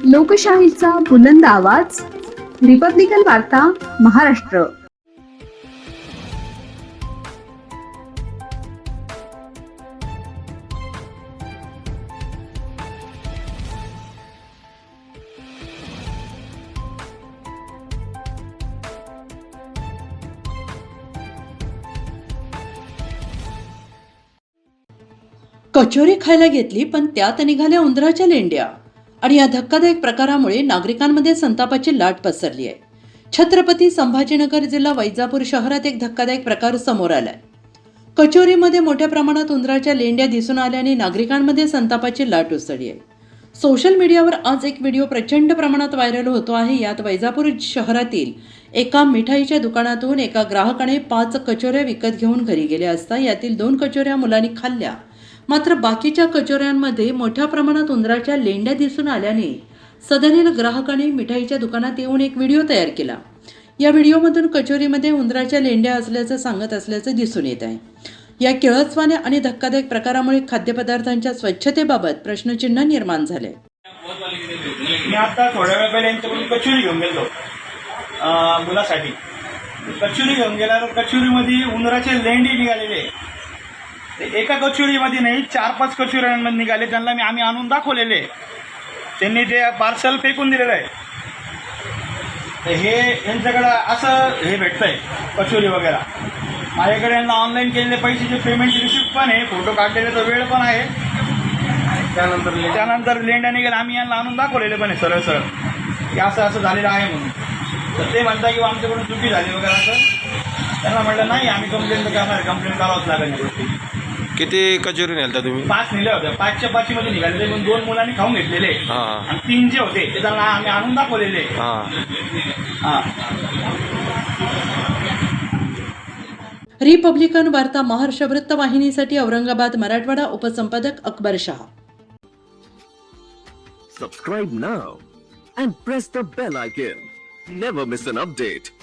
लोकशाहीचा बुलंद आवाज, रिपब्लिकन वार्ता महाराष्ट्र. कचोरी खायला घेतली पण त्यात निघाल्या उंदराच्या लेंड्या. आणि या धक्कादायक प्रकारामुळे नागरिकांमध्ये संतापाची लाट पसरली आहे. छत्रपती संभाजीनगर जिल्हा वैजापूर शहरात एक धक्कादायक प्रकार समोर आलाय. कचोरीमध्ये मोठ्या प्रमाणात उंदराच्या लेंड्या दिसून आल्याने नागरिकांमध्ये संतापाची लाट उसळली आहे. सोशल मीडियावर आज एक व्हिडिओ प्रचंड प्रमाणात व्हायरल होतो आहे. यात वैजापूर शहरातील एका मिठाईच्या दुकानातून एका ग्राहकाने 5 कचोऱ्या विकत घेऊन घरी गेले असता यातील 2 कचोऱ्या मुलांनी खाल्ल्या. मात्र बाकीच्या कचोऱ्यांमध्ये मोठ्या प्रमाणात उंदराच्या लेंड्या दिसून आल्याने सदरील ग्राहकाने मिठाईच्या दुकानात येऊन एक व्हिडिओ तयार केला. या व्हिडिओमधून कचोरीमध्ये उंदराच्या लेंड्या असल्याचं सांगत असल्याचं दिसून येत आहे. या किळसवाण्या आणि धक्कादायक प्रकारामुळे खाद्यपदार्थांच्या स्वच्छतेबाबत प्रश्नचिन्ह निर्माण झाले. मी आता थोड्या वेळ पहिले यांच्याकडून कचोरी घेऊन गेलो मुलासाठी. कचोरी घेऊन गेल्यावर कचोरीमध्ये उंदराचे लेंडी निघालेले. एका कचोरीमध्ये नाही 4-5 कचोऱ्यांमध्ये निघाले. त्यांना आम्ही आणून दाखवलेले. त्यांनी ते पार्सल फेकून दिलेलं आहे. तर हे यांच्याकडं असं हे भेटतंय कचोरी वगैरे. माझ्याकडे यांना ऑनलाईन केलेले पैशाचे पेमेंट रिसिप्ट पण आहे, फोटो काढलेले वेळ पण आहे. त्यानंतर लेंड्या निघाले. आम्ही यांना आणून दाखवलेले पण आहे सरळ सरळ की असं असं झालेलं आहे म्हणून. तर ते म्हणता की आमच्याकडून चुकी झाली वगैरे असं. त्यांना म्हटलं नाही आम्ही कंप्लेंट करणार, कंप्लेंट करावंच लागेल या गोष्टी. किती कचोरी नेलता तुम्ही? 5 नेल्या होत्या. 5च्या 5 मध्ये निघालेले. पण 2 मुलांनी खाऊन घेतलेले आणि 3 जे होते ते त्यांना आम्ही आणून दाखवलेले. रिपब्लिकन वार्ता Maharashtra वृत्तवाहिनीसाठी Aurangabad Marathwada उपसंपादक Akbar Shah. Subscribe now and press the bell icon. Never miss an update.